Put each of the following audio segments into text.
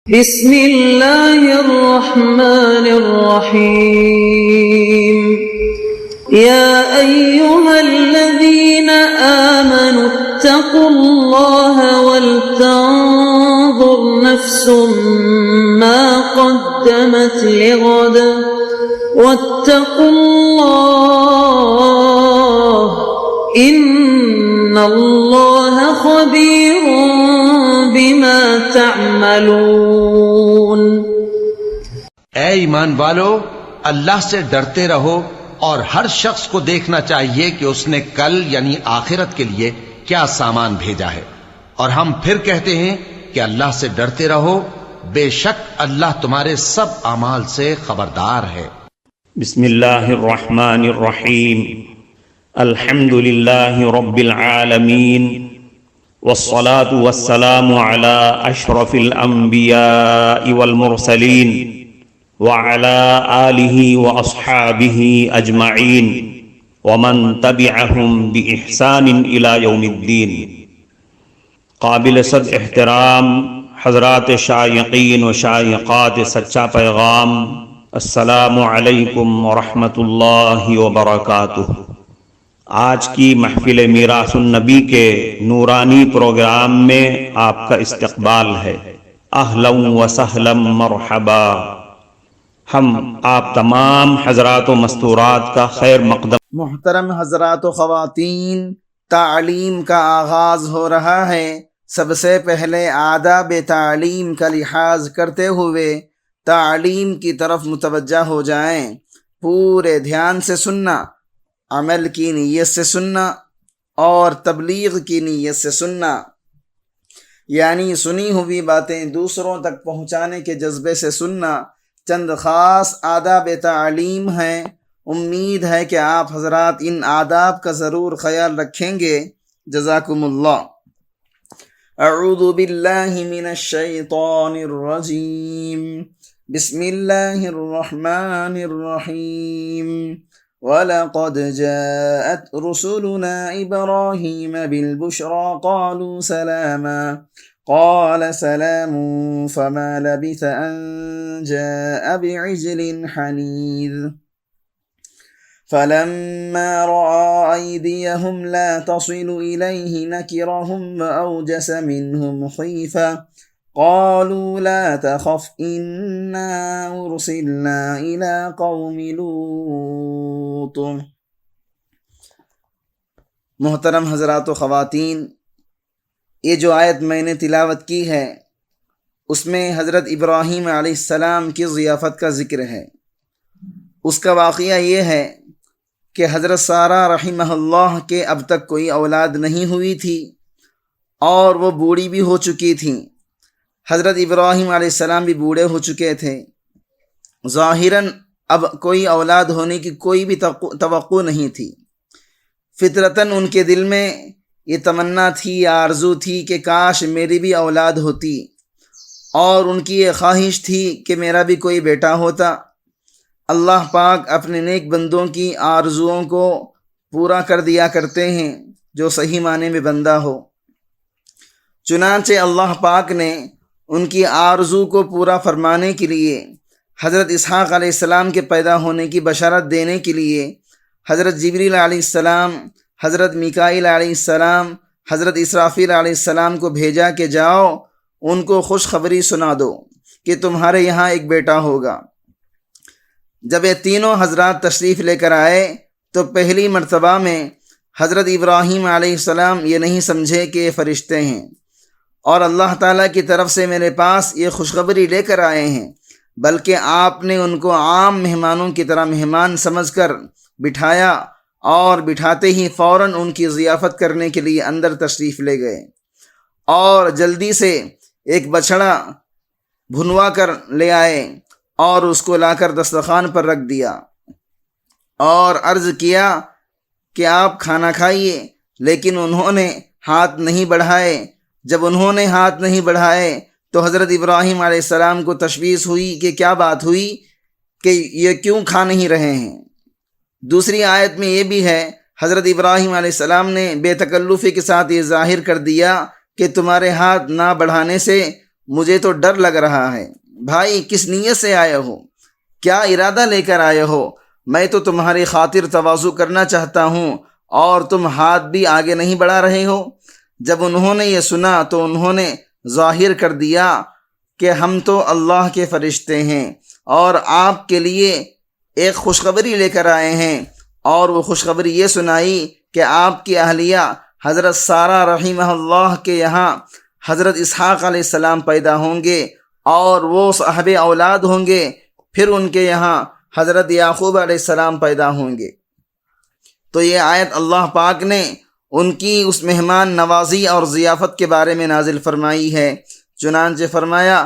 بسم اللہ الرحمن الرحیم یا ایہا الذین آمنوا اتقوا اللہ ولتنظر نفس ما قدمت لغد واتقوا اللہ ان اللہ خبیر بما تعملون۔ اے ایمان والو، اللہ سے ڈرتے رہو اور ہر شخص کو دیکھنا چاہیے کہ اس نے کل یعنی آخرت کے لیے کیا سامان بھیجا ہے، اور ہم پھر کہتے ہیں کہ اللہ سے ڈرتے رہو، بے شک اللہ تمہارے سب اعمال سے خبردار ہے۔ بسم اللہ الرحمن الرحیم، الحمد للہ رب العالمین، والصلاة والسلام على اشرف الانبیاء والمرسلین وعلى آلہ واصحابہ اجمعین ومن تبعہم بإحسان الى یوم الدین۔ قابل صد احترام حضرات شائقین و شائقات سچا پیغام، السلام علیکم ورحمۃ اللہ وبرکاتہ۔ آج کی محفل میراث النبی کے نورانی پروگرام میں آپ کا استقبال ہے۔ اہلا و سہلا مرحبا۔ ہم آپ تمام حضرات و مستورات کا خیر مقدم۔ محترم حضرات و خواتین، تعلیم کا آغاز ہو رہا ہے۔ سب سے پہلے آداب تعلیم کا لحاظ کرتے ہوئے تعلیم کی طرف متوجہ ہو جائیں۔ پورے دھیان سے سننا، عمل کی نیت سے سننا اور تبلیغ کی نیت سے سننا، یعنی سنی ہوئی باتیں دوسروں تک پہنچانے کے جذبے سے سننا۔ چند خاص آداب تعلیم ہیں، امید ہے کہ آپ حضرات ان آداب کا ضرور خیال رکھیں گے۔ جزاکم اللہ۔ اعوذ باللہ من الشیطان الرجیم، بسم اللہ الرحمن الرحیم۔ وَلَقَدْ جَاءَتْ رُسُلُنَا إِبْرَاهِيمَ بِالْبُشْرَى قَالُوا سَلَامًا قَالَ سَلَامٌ فَمَا لَبِثَ أَن جَاءَ بِعِجْلٍ حَنِيذٍ فَلَمَّا رَأَى أَيْدِيَهُمْ لَا تَصِلُ إِلَيْهِ نَكِرَهُمْ وَأَوْجَسَ مِنْهُمْ خِيفَةً قالوا لا تخف إنا أرسلنا إلى قوم لوط۔ محترم حضرات و خواتین، یہ جو آیت میں نے تلاوت کی ہے اس میں حضرت ابراہیم علیہ السلام کی ضیافت کا ذکر ہے۔ اس کا واقعہ یہ ہے کہ حضرت سارہ رحمہ اللہ کے اب تک کوئی اولاد نہیں ہوئی تھی اور وہ بوڑھی بھی ہو چکی تھیں۔ حضرت ابراہیم علیہ السلام بھی بوڑھے ہو چکے تھے۔ ظاہراً اب کوئی اولاد ہونے کی کوئی بھی توقع نہیں تھی۔ فطرتاً ان کے دل میں یہ تمنا تھی، آرزو تھی کہ کاش میری بھی اولاد ہوتی، اور ان کی یہ خواہش تھی کہ میرا بھی کوئی بیٹا ہوتا۔ اللہ پاک اپنے نیک بندوں کی آرزوؤں کو پورا کر دیا کرتے ہیں جو صحیح معنی میں بندہ ہو۔ چنانچہ اللہ پاک نے ان کی آرزو کو پورا فرمانے کے لیے حضرت اسحاق علیہ السلام کے پیدا ہونے کی بشارت دینے کے لیے حضرت جبریل علیہ السلام، حضرت میکائیل علیہ السلام، حضرت اسرافیل علیہ السلام کو بھیجا کہ جاؤ ان کو خوشخبری سنا دو کہ تمہارے یہاں ایک بیٹا ہوگا۔ جب یہ تینوں حضرات تشریف لے کر آئے تو پہلی مرتبہ میں حضرت ابراہیم علیہ السلام یہ نہیں سمجھے کہ یہ فرشتے ہیں اور اللہ تعالیٰ کی طرف سے میرے پاس یہ خوشخبری لے کر آئے ہیں، بلکہ آپ نے ان کو عام مہمانوں کی طرح مہمان سمجھ کر بٹھایا اور بٹھاتے ہی فوراً ان کی ضیافت کرنے کے لیے اندر تشریف لے گئے اور جلدی سے ایک بچھڑا بھنوا کر لے آئے اور اس کو لا کر دسترخوان پر رکھ دیا اور عرض کیا کہ آپ کھانا کھائیے، لیکن انہوں نے ہاتھ نہیں بڑھائے۔ جب انہوں نے ہاتھ نہیں بڑھائے تو حضرت ابراہیم علیہ السلام کو تشویش ہوئی کہ کیا بات ہوئی کہ یہ کیوں کھا نہیں رہے ہیں۔ دوسری آیت میں یہ بھی ہے، حضرت ابراہیم علیہ السلام نے بے تکلفی کے ساتھ یہ ظاہر کر دیا کہ تمہارے ہاتھ نہ بڑھانے سے مجھے تو ڈر لگ رہا ہے۔ بھائی کس نیت سے آئے ہو؟ کیا ارادہ لے کر آئے ہو؟ میں تو تمہاری خاطر تواضع کرنا چاہتا ہوں اور تم ہاتھ بھی آگے نہیں بڑھا رہے ہو۔ جب انہوں نے یہ سنا تو انہوں نے ظاہر کر دیا کہ ہم تو اللہ کے فرشتے ہیں اور آپ کے لیے ایک خوشخبری لے کر آئے ہیں، اور وہ خوشخبری یہ سنائی کہ آپ کی اہلیہ حضرت سارہ رحمہ اللہ کے یہاں حضرت اسحاق علیہ السلام پیدا ہوں گے اور وہ صاحب اولاد ہوں گے، پھر ان کے یہاں حضرت یعقوب علیہ السلام پیدا ہوں گے۔ تو یہ آیت اللہ پاک نے ان کی اس مہمان نوازی اور ضیافت کے بارے میں نازل فرمائی ہے۔ چنانچہ فرمایا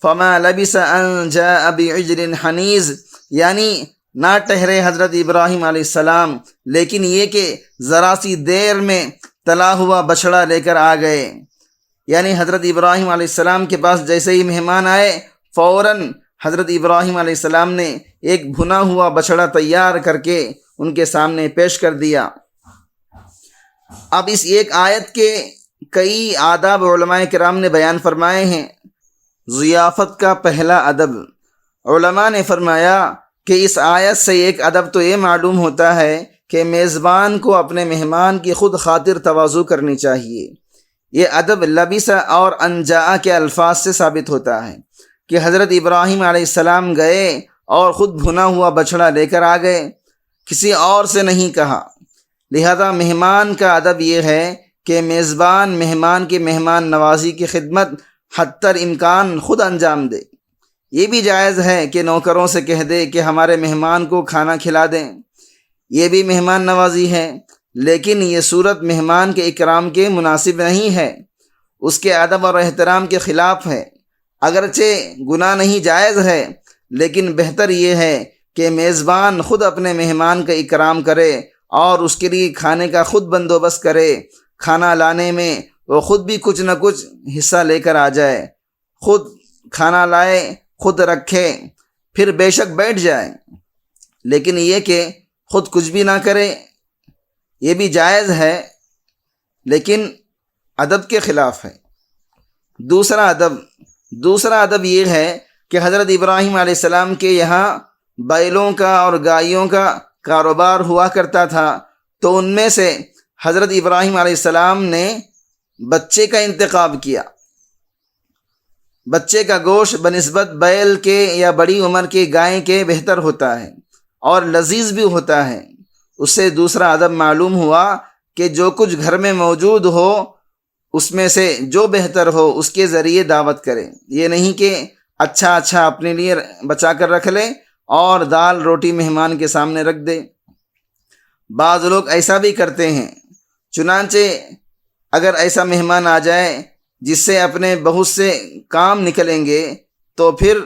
فما لبث ان جاء بعجل حنیذ، یعنی نہ ٹھہرے حضرت ابراہیم علیہ السلام، لیکن یہ کہ ذرا سی دیر میں تلا ہوا بچڑا لے کر آ گئے۔ یعنی حضرت ابراہیم علیہ السلام کے پاس جیسے ہی مہمان آئے، فوراً حضرت ابراہیم علیہ السلام نے ایک بھنا ہوا بچڑا تیار کر کے ان کے سامنے پیش کر دیا۔ اب اس ایک آیت کے کئی آداب علماء کرام نے بیان فرمائے ہیں۔ ضیافت کا پہلا ادب، علماء نے فرمایا کہ اس آیت سے ایک ادب تو یہ معلوم ہوتا ہے کہ میزبان کو اپنے مہمان کی خود خاطر تواضع کرنی چاہیے۔ یہ ادب لبث اور انجاء کے الفاظ سے ثابت ہوتا ہے کہ حضرت ابراہیم علیہ السلام گئے اور خود بھنا ہوا بچڑا لے کر آ گئے، کسی اور سے نہیں کہا۔ لہذا مہمان کا ادب یہ ہے کہ میزبان مہمان کی مہمان نوازی کی خدمت حتی امکان خود انجام دے۔ یہ بھی جائز ہے کہ نوکروں سے کہہ دے کہ ہمارے مہمان کو کھانا کھلا دیں، یہ بھی مہمان نوازی ہے، لیکن یہ صورت مہمان کے اکرام کے مناسب نہیں ہے، اس کے ادب اور احترام کے خلاف ہے۔ اگرچہ گناہ نہیں، جائز ہے، لیکن بہتر یہ ہے کہ میزبان خود اپنے مہمان کا اکرام کرے اور اس کے لیے کھانے کا خود بندوبست کرے۔ کھانا لانے میں وہ خود بھی کچھ نہ کچھ حصہ لے کر آ جائے، خود کھانا لائے، خود رکھے، پھر بے شک بیٹھ جائے، لیکن یہ کہ خود کچھ بھی نہ کرے یہ بھی جائز ہے، لیکن ادب کے خلاف ہے۔ دوسرا ادب یہ ہے کہ حضرت ابراہیم علیہ السلام کے یہاں بیلوں کا اور گائیوں کا کاروبار ہوا کرتا تھا، تو ان میں سے حضرت ابراہیم علیہ السلام نے بچے کا انتخاب کیا۔ بچے کا گوشت بنسبت بیل کے یا بڑی عمر کے گائے کے بہتر ہوتا ہے اور لذیذ بھی ہوتا ہے۔ اس سے دوسرا ادب معلوم ہوا کہ جو کچھ گھر میں موجود ہو اس میں سے جو بہتر ہو اس کے ذریعے دعوت کرے، یہ نہیں کہ اچھا اپنے لیے بچا کر رکھ لے اور دال روٹی مہمان کے سامنے رکھ دے۔ بعض لوگ ایسا بھی کرتے ہیں، چنانچہ اگر ایسا مہمان آ جائے جس سے اپنے بہت سے کام نکلیں گے تو پھر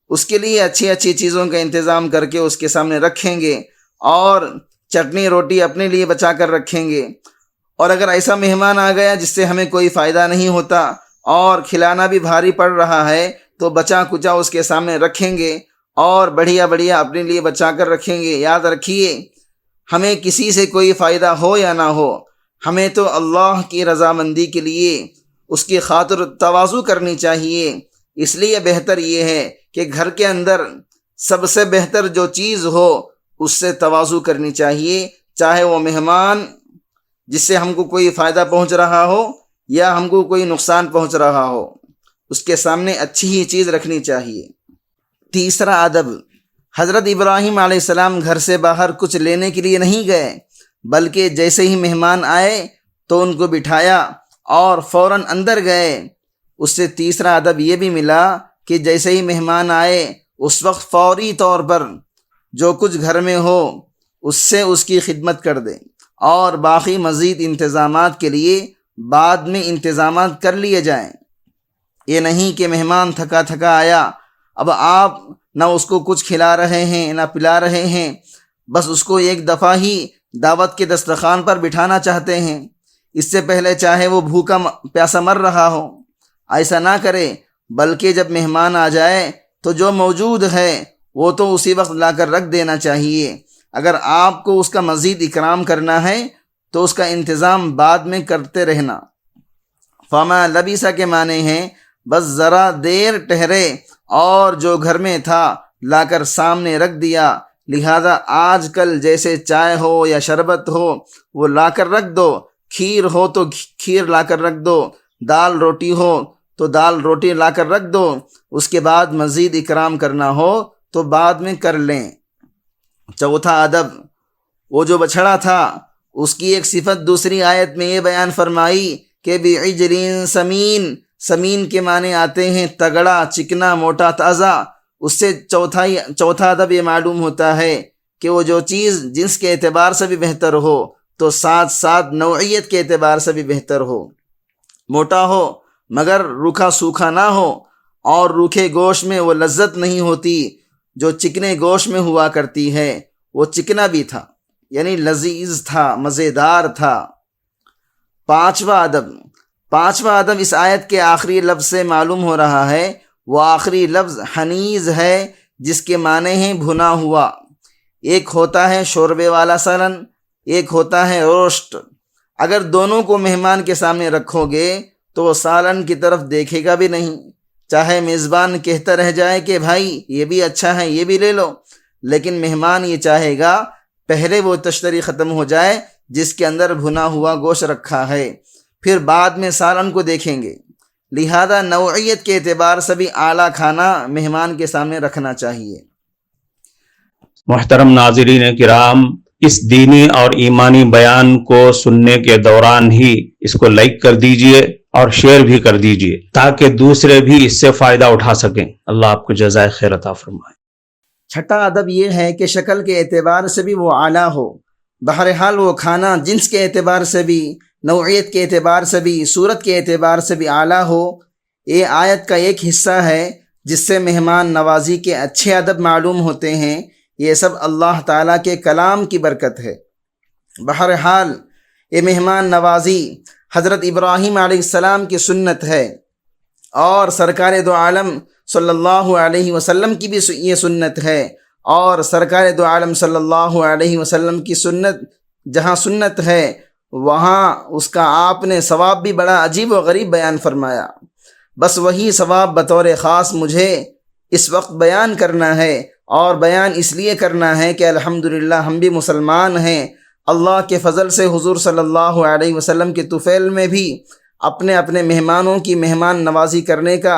اس کے لیے اچھی چیزوں کا انتظام کر کے اس کے سامنے رکھیں گے اور چٹنی روٹی اپنے لیے بچا کر رکھیں گے۔ اور اگر ایسا مہمان آ گیا جس سے ہمیں کوئی فائدہ نہیں ہوتا اور کھلانا بھی بھاری پڑ رہا ہے تو بچا کچا اس کے سامنے رکھیں گے اور بڑھیا اپنے لیے بچا کر رکھیں گے۔ یاد رکھیے، ہمیں کسی سے کوئی فائدہ ہو یا نہ ہو، ہمیں تو اللہ کی رضامندی کے لیے اس کی خاطر تواضع کرنی چاہیے۔ اس لیے بہتر یہ ہے کہ گھر کے اندر سب سے بہتر جو چیز ہو اس سے تواضع کرنی چاہیے، چاہے وہ مہمان جس سے ہم کو کوئی فائدہ پہنچ رہا ہو یا ہم کو کوئی نقصان پہنچ رہا ہو، اس کے سامنے اچھی ہی چیز رکھنی چاہیے۔ تیسرا ادب، حضرت ابراہیم علیہ السلام گھر سے باہر کچھ لینے کے لیے نہیں گئے، بلکہ جیسے ہی مہمان آئے تو ان کو بٹھایا اور فوراً اندر گئے۔ اس سے تیسرا ادب یہ بھی ملا کہ جیسے ہی مہمان آئے اس وقت فوری طور پر جو کچھ گھر میں ہو اس سے اس کی خدمت کر دیں اور باقی مزید انتظامات کے لیے بعد میں انتظامات کر لیے جائیں۔ یہ نہیں کہ مہمان تھکا آیا، اب آپ نہ اس کو کچھ کھلا رہے ہیں نہ پلا رہے ہیں، بس اس کو ایک دفعہ ہی دعوت کے دسترخوان پر بٹھانا چاہتے ہیں، اس سے پہلے چاہے وہ بھوکا پیاسا مر رہا ہو۔ ایسا نہ کرے، بلکہ جب مہمان آ جائے تو جو موجود ہے وہ تو اسی وقت لا کر رکھ دینا چاہیے۔ اگر آپ کو اس کا مزید اکرام کرنا ہے تو اس کا انتظام بعد میں کرتے رہنا۔ فما لبث کے معنی ہیں بس ذرا دیر ٹھہرے اور جو گھر میں تھا لا کر سامنے رکھ دیا، لہذا آج کل جیسے چائے ہو یا شربت ہو وہ لا کر رکھ دو، کھیر ہو تو کھیر لا کر رکھ دو، دال روٹی ہو تو دال روٹی لا کر رکھ دو، اس کے بعد مزید اکرام کرنا ہو تو بعد میں کر لیں۔ چوتھا ادب، وہ جو بچھڑا تھا اس کی ایک صفت دوسری آیت میں یہ بیان فرمائی کہ بعجل سمین، سمین کے معنی آتے ہیں تگڑا، چکنا، موٹا، تازہ۔ اس سے چوتھا ادب یہ معلوم ہوتا ہے کہ وہ جو چیز جنس کے اعتبار سے بھی بہتر ہو تو ساتھ ساتھ نوعیت کے اعتبار سے بھی بہتر ہو، موٹا ہو مگر روکھا سوکھا نہ ہو، اور روکھے گوشت میں وہ لذت نہیں ہوتی جو چکنے گوشت میں ہوا کرتی ہے۔ وہ چکنا بھی تھا یعنی لذیذ تھا، مزیدار تھا۔ پانچواں ادب اس آیت کے آخری لفظ سے معلوم ہو رہا ہے، وہ آخری لفظ حنیز ہے جس کے معنی ہیں بھنا ہوا۔ ایک ہوتا ہے شوربے والا سالن، ایک ہوتا ہے روسٹ۔ اگر دونوں کو مہمان کے سامنے رکھو گے تو وہ سالن کی طرف دیکھے گا بھی نہیں، چاہے میزبان کہتا رہ جائے کہ بھائی یہ بھی اچھا ہے یہ بھی لے لو، لیکن مہمان یہ چاہے گا پہلے وہ تشتری ختم ہو جائے جس کے اندر بھنا ہوا گوشت رکھا ہے، پھر بعد میں سالن کو دیکھیں گے۔ لہذا نوعیت کے اعتبار سے بھی اعلیٰ کھانا مہمان کے سامنے رکھنا چاہیے۔ محترم ناظرین کرام، اس دینی اور ایمانی بیان کو سننے کے دوران ہی اس کو لائک کر دیجئے اور شیئر بھی کر دیجئے تاکہ دوسرے بھی اس سے فائدہ اٹھا سکیں۔ اللہ آپ کو جزائے خیر عطا فرمائے۔ چھٹا ادب یہ ہے کہ شکل کے اعتبار سے بھی وہ اعلیٰ ہو۔ بہرحال وہ کھانا جنس کے اعتبار سے بھی، نوعیت کے اعتبار سے بھی، صورت کے اعتبار سے بھی اعلیٰ ہو۔ یہ آیت کا ایک حصہ ہے جس سے مہمان نوازی کے اچھے ادب معلوم ہوتے ہیں۔ یہ سب اللہ تعالیٰ کے کلام کی برکت ہے۔ بہرحال یہ مہمان نوازی حضرت ابراہیم علیہ السلام کی سنت ہے، اور سرکار دو عالم صلی اللہ علیہ وسلم کی بھی یہ سنت ہے، اور سرکار دو عالم صلی اللہ علیہ وسلم کی سنت جہاں سنت ہے وہاں اس کا آپ نے ثواب بھی بڑا عجیب و غریب بیان فرمایا۔ بس وہی ثواب بطور خاص مجھے اس وقت بیان کرنا ہے، اور بیان اس لیے کرنا ہے کہ الحمدللہ ہم بھی مسلمان ہیں۔ اللہ کے فضل سے حضور صلی اللہ علیہ وسلم کے طفیل میں بھی اپنے اپنے مہمانوں کی مہمان نوازی کرنے کا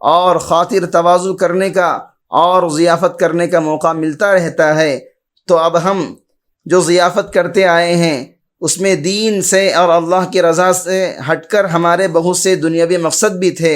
اور خاطر تواضع کرنے کا اور ضیافت کرنے کا موقع ملتا رہتا ہے۔ تو اب ہم جو ضیافت کرتے آئے ہیں اس میں دین سے اور اللہ کی رضا سے ہٹ کر ہمارے بہت سے دنیاوی مقصد بھی تھے،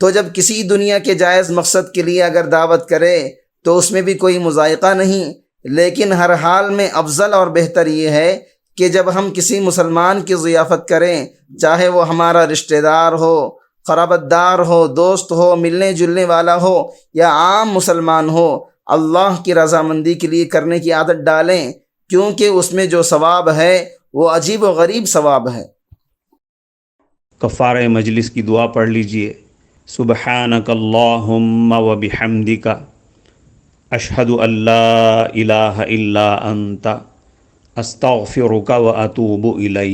تو جب کسی دنیا کے جائز مقصد کے لیے اگر دعوت کرے تو اس میں بھی کوئی مذائقہ نہیں، لیکن ہر حال میں افضل اور بہتر یہ ہے کہ جب ہم کسی مسلمان کی ضیافت کریں، چاہے وہ ہمارا رشتہ دار ہو، قرابت دار ہو، دوست ہو، ملنے جلنے والا ہو یا عام مسلمان ہو، اللہ کی رضامندی کے لیے کرنے کی عادت ڈالیں، کیونکہ اس میں جو ثواب ہے وہ عجیب و غریب ثواب ہے۔ کفارہ مجلس کی دعا پڑھ لیجئے۔ سبحانک اللہم و بحمدک، اشہد ان لا الہ الا انت، استغفرک و اتوب الیک۔